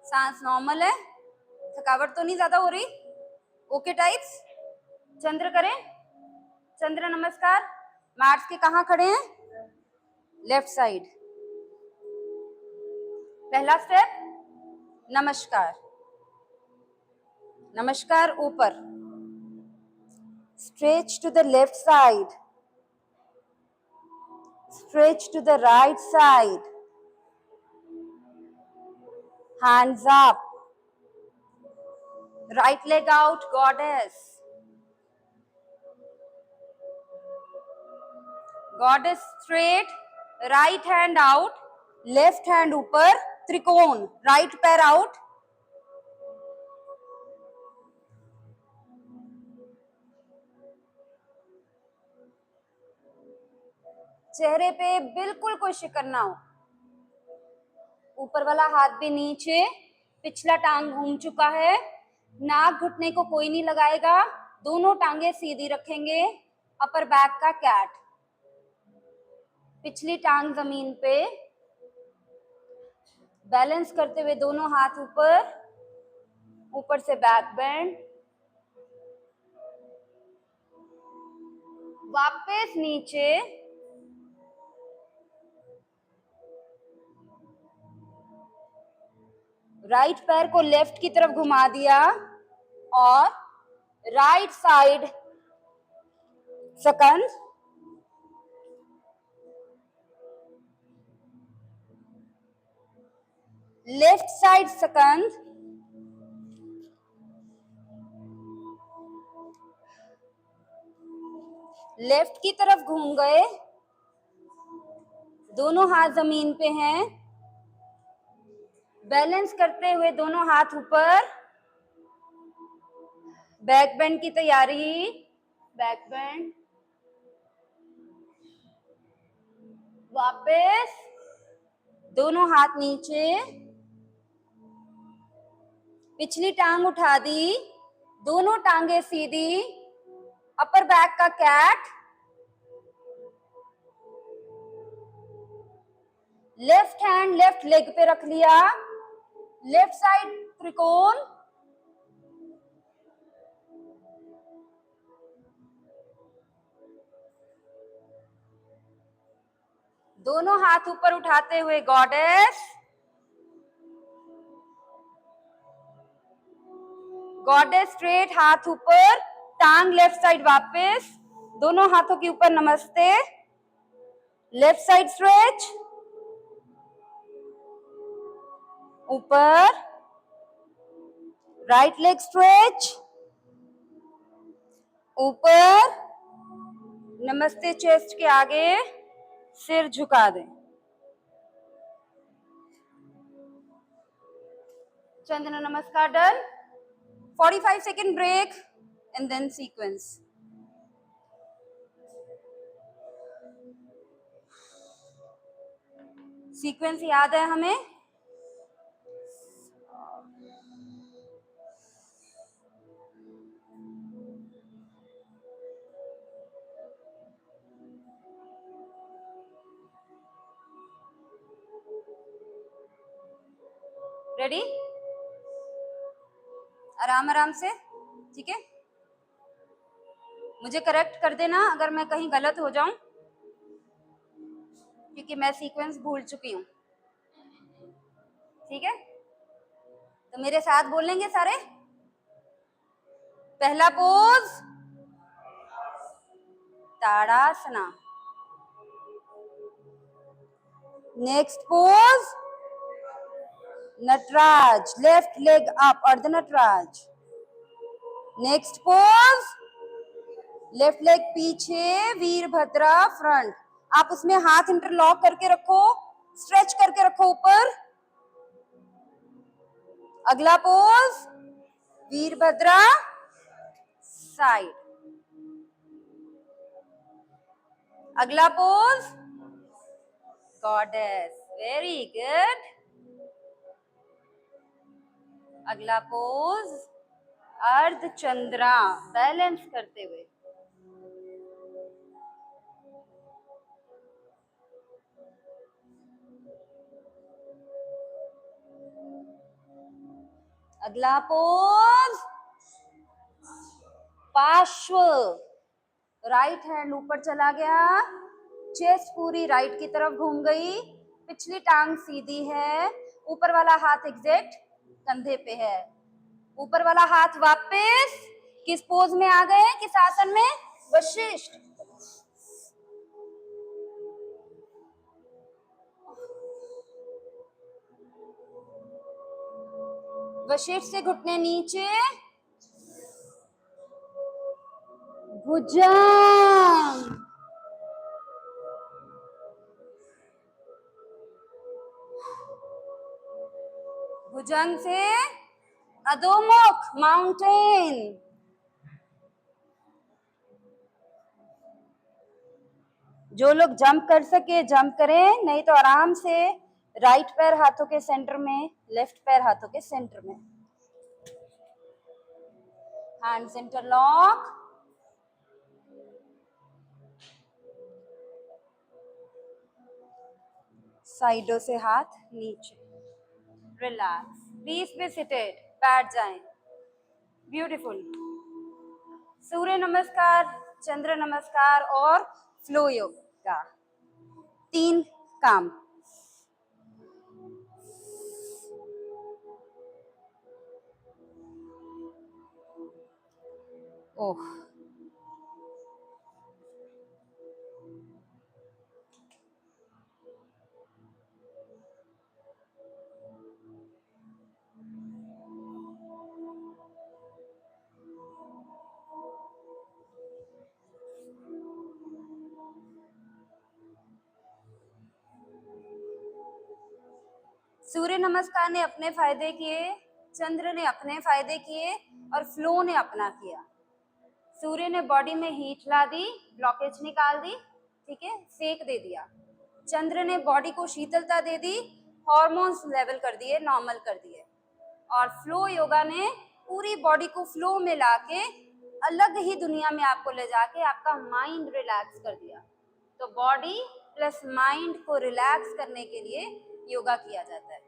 सांस नॉर्मल है, थकावट तो नहीं ज्यादा हो रही? ओके टाइप्स, चंद्र करें, चंद्र नमस्कार। मार्स के कहाँ खड़े हैं? Left side. पहला स्टेप नमस्कार, नमस्कार ऊपर, stretch to the left side, stretch to the right side, hands up, right leg out, goddess, goddess straight, right hand out, left hand ऊपर, त्रिकोण, right पैर out, चेहरे पे बिल्कुल कोई शिकन ना हो, ऊपर वाला हाथ भी नीचे, पिछला टांग घूम चुका है, नाक घुटने को कोई नहीं लगाएगा, दोनों टांगे सीधी रखेंगे, अपर बैक का कैट, पिछली टांग जमीन पे, बैलेंस करते हुए दोनों हाथ ऊपर, ऊपर से बैक बेंड, वापस नीचे, राइट पैर को लेफ्ट की तरफ घुमा दिया और राइट साइड सकंद, लेफ्ट साइड सकंद, लेफ्ट की तरफ घूम गए, दोनों हाथ जमीन पे हैं, बैलेंस करते हुए दोनों हाथ ऊपर, बैक बेंड की तैयारी, बैक बेंड, वापस दोनों हाथ नीचे, पिछली टांग उठा दी, दोनों टांगे सीधी, अपर बैक का cat, left hand left leg पे रख लिया, लेफ्ट साइड त्रिकोण, दोनों हाथ ऊपर उठाते हुए गॉडेस, गॉडेस स्ट्रेट, हाथ ऊपर, टांग लेफ्ट साइड वापस, दोनों हाथों के ऊपर नमस्ते, लेफ्ट साइड स्ट्रेच, ऊपर, राइट लेग स्ट्रेच, ऊपर, नमस्ते चेस्ट के आगे, सिर झुका दें, Chandra Namaskar done, 45 second break and then sequence. Sequence याद है हमें? रेडी? आराम आराम से, ठीक है? मुझे करेक्ट कर देना अगर मैं कहीं गलत हो जाऊं, क्योंकि मैं सीक्वेंस भूल चुकी हूं, ठीक है? तो मेरे साथ बोलेंगे सारे। पहला pose Tadasana, next pose Nataraj, left leg up, Ardha Nataraj, next pose left leg पीछे, वीरभद्रा फ्रंट, आप उसमें हाथ इंटरलॉक करके रखो, स्ट्रेच करके रखो ऊपर, अगला पोज वीरभद्रा साइड, अगला पोज गॉडेस, वेरी गुड, अगला पोज अर्ध चंद्रा, बैलेंस करते हुए, अगला पोज पार्श्व, राइट हैंड ऊपर चला गया, चेस्ट पूरी राइट की तरफ घूम गई, पिछली टांग सीधी है, ऊपर वाला हाथ एग्जैक्ट कंधे पे है, ऊपर वाला हाथ वापस किस पोज में आ गए, किस आसन में, वशिष्ठ। वशिष्ठ से घुटने नीचे, भुजंग, भुजंग से अधोमुख माउंटेन, जो लोग जंप कर सके जंप करें, नहीं तो आराम से राइट पैर हाथों के सेंटर में, लेफ्ट पैर हाथों के सेंटर में, हैंड्स इंटरलॉक, साइडों से हाथ नीचे, रिलैक्स, प्लीज बी सीटेड, बैठ जाएं, ब्यूटीफुल। सूर्य नमस्कार, चंद्र नमस्कार और फ्लो योगा, 3 काम। ओह, सूर्य नमस्कार ने अपने फायदे किए, चंद्र ने अपने फायदे किए और फ्लो ने अपना किया। सूर्य ने बॉडी में हीट ला दी, ब्लॉकेज निकाल दी, ठीक है, सेक दे दिया। चंद्र ने बॉडी को शीतलता दे दी, हार्मोन्स लेवल कर दिए, नॉर्मल कर दिए। और फ्लो योगा ने पूरी बॉडी को फ्लो में लाके अलग ही दुनिया में आपको ले जाके आपका माइंड रिलैक्स कर दिया। तो बॉडी प्लस माइंड को रिलैक्स करने के लिए योगा किया जाता है।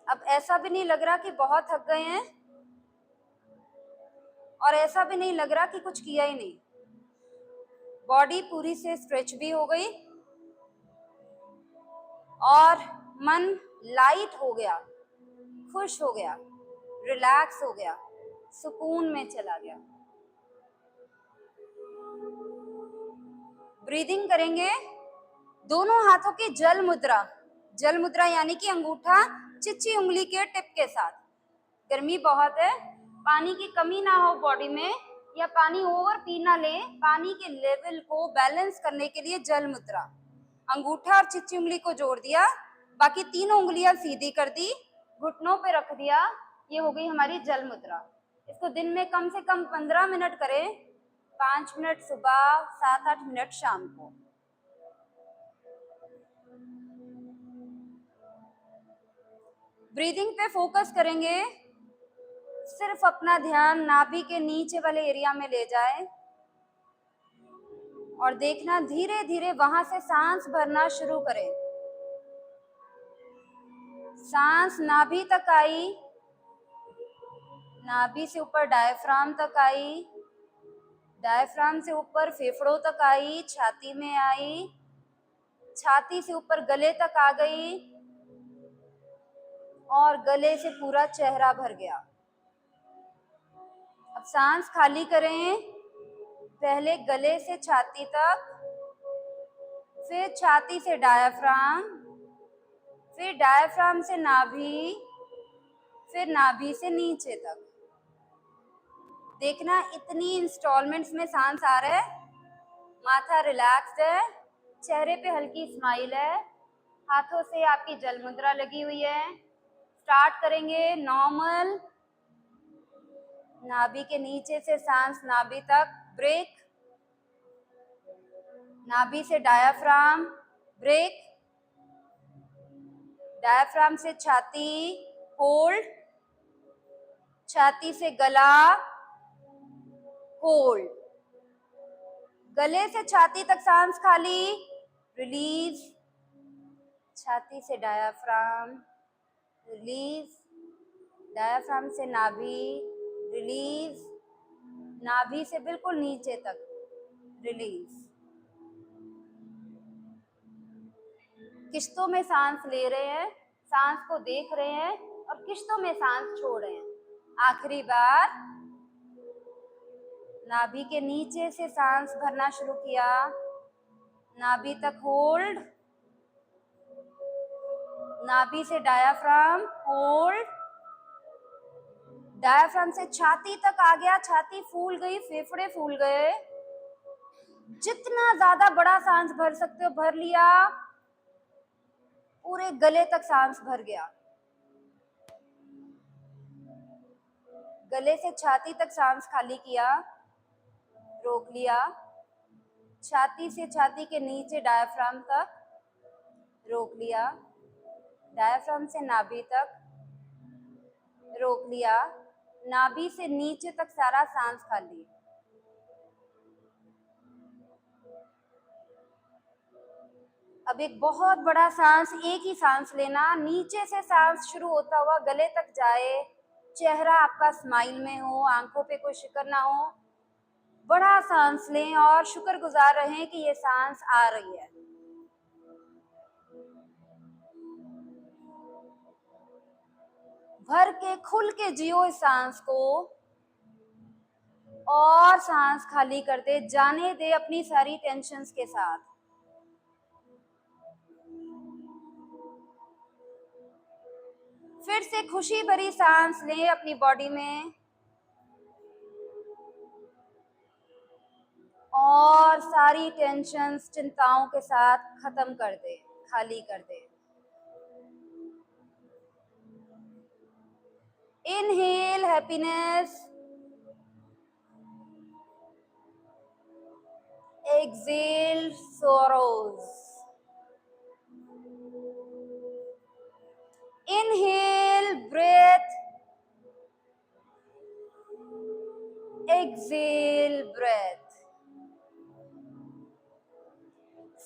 अब ऐसा भी नहीं लग रहा कि बहुत थक गए हैं और ऐसा भी नहीं लग रहा कि कुछ किया ही नहीं। बॉडी पूरी से स्ट्रेच भी हो गई और मन लाइट हो गया, खुश हो गया, रिलैक्स हो गया, सुकून में चला गया। ब्रीदिंग करेंगे, दोनों हाथों की जल मुद्रा, जल मुद्रा यानी कि अंगूठा चिच्ची उंगली के टिप के साथ। गर्मी बहुत है, पानी की कमी ना हो बॉडी में या पानी ओवर पी ना ले, पानी के लेवल को बैलेंस करने के लिए जल मुद्रा। अंगूठा और चिच्ची उंगली को जोड़ दिया, बाकी तीनों उंगलियां सीधी कर दी, घुटनों पे रख दिया, ये हो गई हमारी जल मुद्रा। इसको दिन में कम से कम 15 मिनट करें, 5 मिनट सुबह, 7-8 मिनट शाम को। ब्रीदिंग पे फोकस करेंगे, सिर्फ अपना ध्यान नाभि के नीचे वाले एरिया में ले जाए और देखना धीरे धीरे वहां से सांस भरना शुरू करें। सांस नाभि तक आई, नाभि से ऊपर डायफ्राम तक आई, डायफ्राम से ऊपर फेफड़ों तक आई, छाती में आई, छाती से ऊपर गले तक आ गई और गले से पूरा चेहरा भर गया। अब सांस खाली करें, पहले गले से छाती तक, फिर छाती से डायफ्राम, फिर डायफ्राम से नाभि, फिर नाभि से नीचे तक। देखना इतनी इंस्टॉलमेंट्स में सांस आ रहा है, माथा रिलैक्स्ड है, चेहरे पे हल्की स्माइल है, हाथों से आपकी जल मुद्रा लगी हुई है। स्टार्ट करेंगे नॉर्मल, नाभि के नीचे से सांस नाभि तक, ब्रेक, नाभि से डायाफ्राम, ब्रेक, डायाफ्राम से छाती, होल्ड, छाती से गला, होल्ड, गले से छाती तक सांस खाली, रिलीज, छाती से डायाफ्राम, रिलीज, डायाफ्राम से नाभि, रिलीज, नाभि से बिल्कुल नीचे तक, रिलीज। किश्तों में सांस ले रहे हैं, सांस को देख रहे हैं और किश्तों में सांस छोड़ रहे हैं। आखिरी बार नाभि के नीचे से सांस भरना शुरू किया, नाभि तक होल्ड, नाभि से डायाफ्राम होल्ड, डायाफ्राम से छाती तक आ गया, छाती फूल गई, फेफड़े फूल गए। जितना ज्यादा बड़ा सांस भर सकते हो भर लिया, पूरे गले तक सांस भर गया। गले से छाती तक सांस खाली किया, रोक लिया। छाती से छाती के नीचे डायाफ्राम तक, रोक लिया। डायाफ्राम से नाभि तक, रोक लिया। नाभि से नीचे तक सारा सांस खाली। अब एक बहुत बड़ा सांस, एक ही सांस लेना, नीचे से सांस शुरू होता हुआ गले तक जाए, चेहरा आपका स्माइल में हो, आंखों पे कोई शिकन ना हो। बड़ा सांस लें और शुक्रगुजार रहें कि ये सांस आ रही है। भर के खुल के जियो इस सांस को और सांस खाली कर दे, जाने दे अपनी सारी टेंशन्स के साथ। फिर से खुशी भरी सांस लें अपनी बॉडी में और सारी टेंशन्स, चिंताओं के साथ खत्म कर दे, खाली कर दे। Inhale happiness, exhale sorrows. Inhale breath, exhale breath.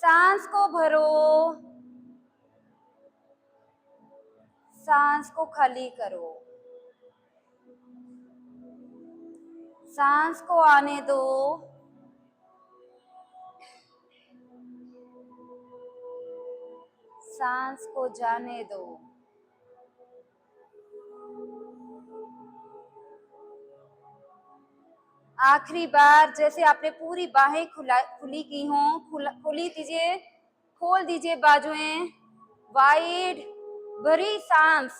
सांस को भरो, सांस को खाली करो। सांस को आने दो, सांस को जाने दो। आखिरी बार जैसे आपने पूरी बाहें खुली की हों, खुली दीजिए, खोल दीजिए बाजुएं, वाइड भरी सांस,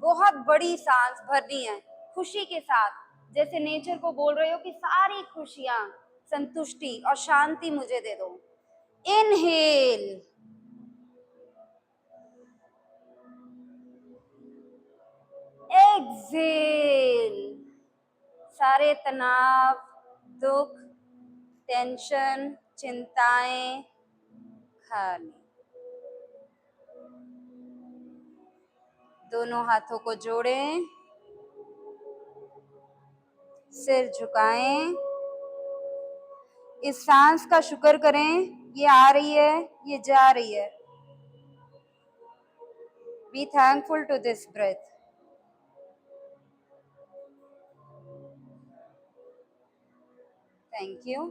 बहुत बड़ी सांस भरनी है खुशी के साथ, जैसे नेचर को बोल रहे हो कि सारी खुशियां, संतुष्टि और शांति मुझे दे दो। इनहेल, एक्सहेल, सारे तनाव, दुख, टेंशन, चिंताएं खाली। दोनों हाथों को जोड़ें, सिर झुकाएं, इस सांस का शुक्र करें, ये आ रही है, ये जा रही है। Be thankful to this breath. Thank you.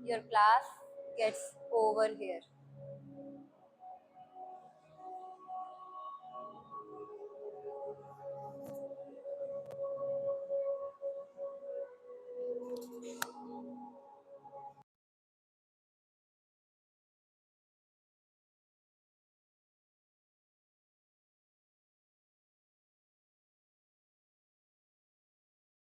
Your class gets over here.